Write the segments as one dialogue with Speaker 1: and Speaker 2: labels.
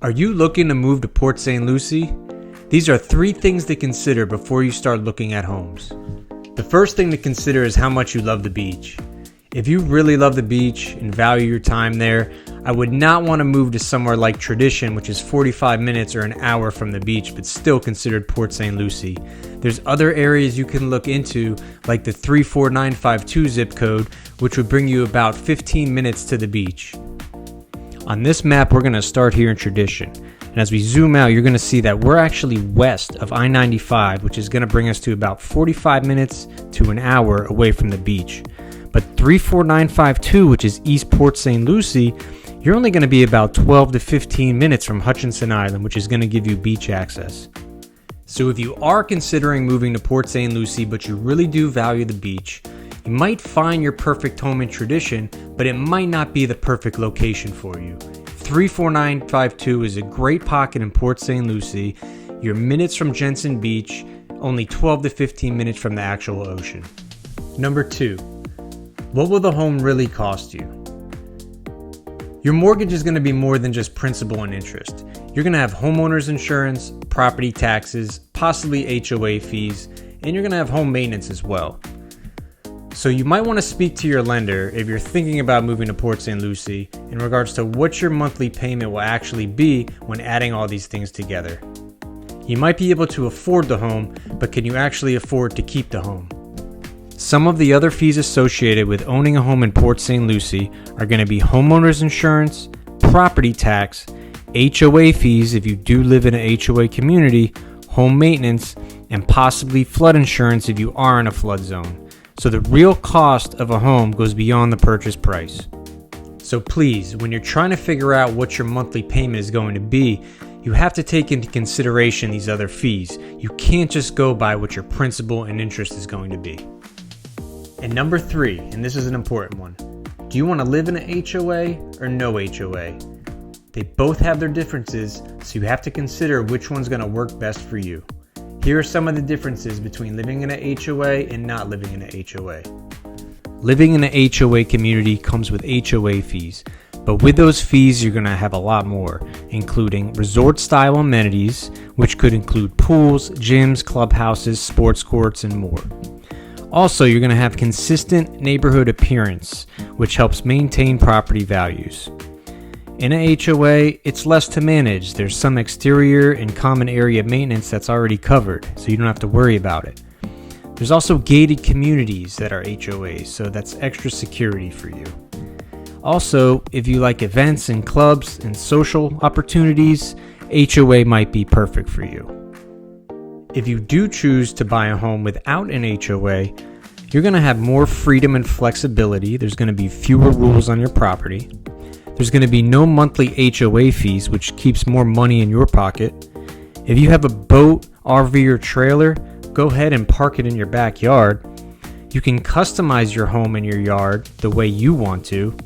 Speaker 1: Are you looking to move to Port St. Lucie? These are 3 things to consider before you start looking at homes. The first thing to consider is how much you love the beach. If you really love the beach and value your time there, I would not want to move to somewhere like Tradition, which is 45 minutes or an hour from the beach, but still considered Port St. Lucie. There's other areas you can look into, like the 34952 zip code, which would bring you about 15 minutes to the beach. On this map, we're going to start here in Tradition. And as we zoom out, you're going to see that we're actually west of I-95, which is going to bring us to about 45 minutes to an hour away from the beach. But 34952, which is East Port St. Lucie, you're only going to be about 12 to 15 minutes from Hutchinson Island, which is going to give you beach access. So if you are considering moving to Port St. Lucie, but you really do value the beach, you might find your perfect home in Tradition, but it might not be the perfect location for you. 34952 is a great pocket in Port St. Lucie. You're minutes from Jensen Beach, only 12 to 15 minutes from the actual ocean. Number 2, what will the home really cost you? Your mortgage is going to be more than just principal and interest. You're going to have homeowners insurance, property taxes, possibly HOA fees, and you're going to have home maintenance as well. So you might want to speak to your lender if you're thinking about moving to Port St. Lucie in regards to what your monthly payment will actually be when adding all these things together. You might be able to afford the home, but can you actually afford to keep the home? Some of the other fees associated with owning a home in Port St. Lucie are going to be homeowners insurance, property tax, HOA fees if you do live in an HOA community, home maintenance, and possibly flood insurance if you are in a flood zone. So the real cost of a home goes beyond the purchase price. So please, when you're trying to figure out what your monthly payment is going to be, you have to take into consideration these other fees. You can't just go by what your principal and interest is going to be. And number 3, and this is an important one, do you want to live in an HOA or no HOA? They both have their differences, so you have to consider which one's going to work best for you. Here are some of the differences between living in a HOA and not living in a HOA. Living in a HOA community comes with HOA fees, but with those fees you're going to have a lot more, including resort-style amenities, which could include pools, gyms, clubhouses, sports courts, and more. Also, you're going to have consistent neighborhood appearance, which helps maintain property values. In a HOA, it's less to manage. There's some exterior and common area maintenance that's already covered, so you don't have to worry about it. There's also gated communities that are HOAs, so that's extra security for you. Also, if you like events and clubs and social opportunities, HOA might be perfect for you. If you do choose to buy a home without an HOA, you're going to have more freedom and flexibility. There's going to be fewer rules on your property. There's going to be no monthly HOA fees, which keeps more money in your pocket. If you have a boat, RV, or trailer, go ahead and park it in your backyard. You can customize your home and your yard the way you want to.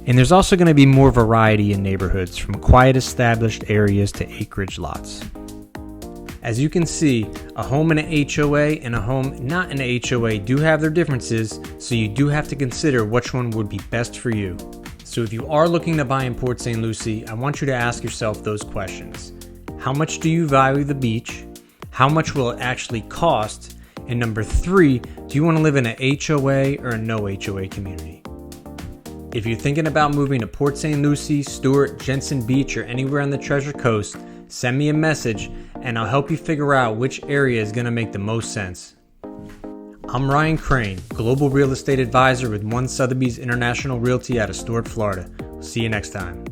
Speaker 1: And there's also going to be more variety in neighborhoods, from quiet established areas to acreage lots. As you can see, a home in a HOA and a home not in a HOA do have their differences, so you do have to consider which one would be best for you. So if you are looking to buy in Port St. Lucie, I want you to ask yourself those questions. How much do you value the beach? How much will it actually cost? And number 3, do you want to live in a HOA or a no HOA community? If you're thinking about moving to Port St. Lucie, Stewart, Jensen Beach, or anywhere on the Treasure Coast, send me a message and I'll help you figure out which area is going to make the most sense. I'm Ryan Crane, Global Real Estate Advisor with One Sotheby's International Realty out of Stewart, Florida. See you next time.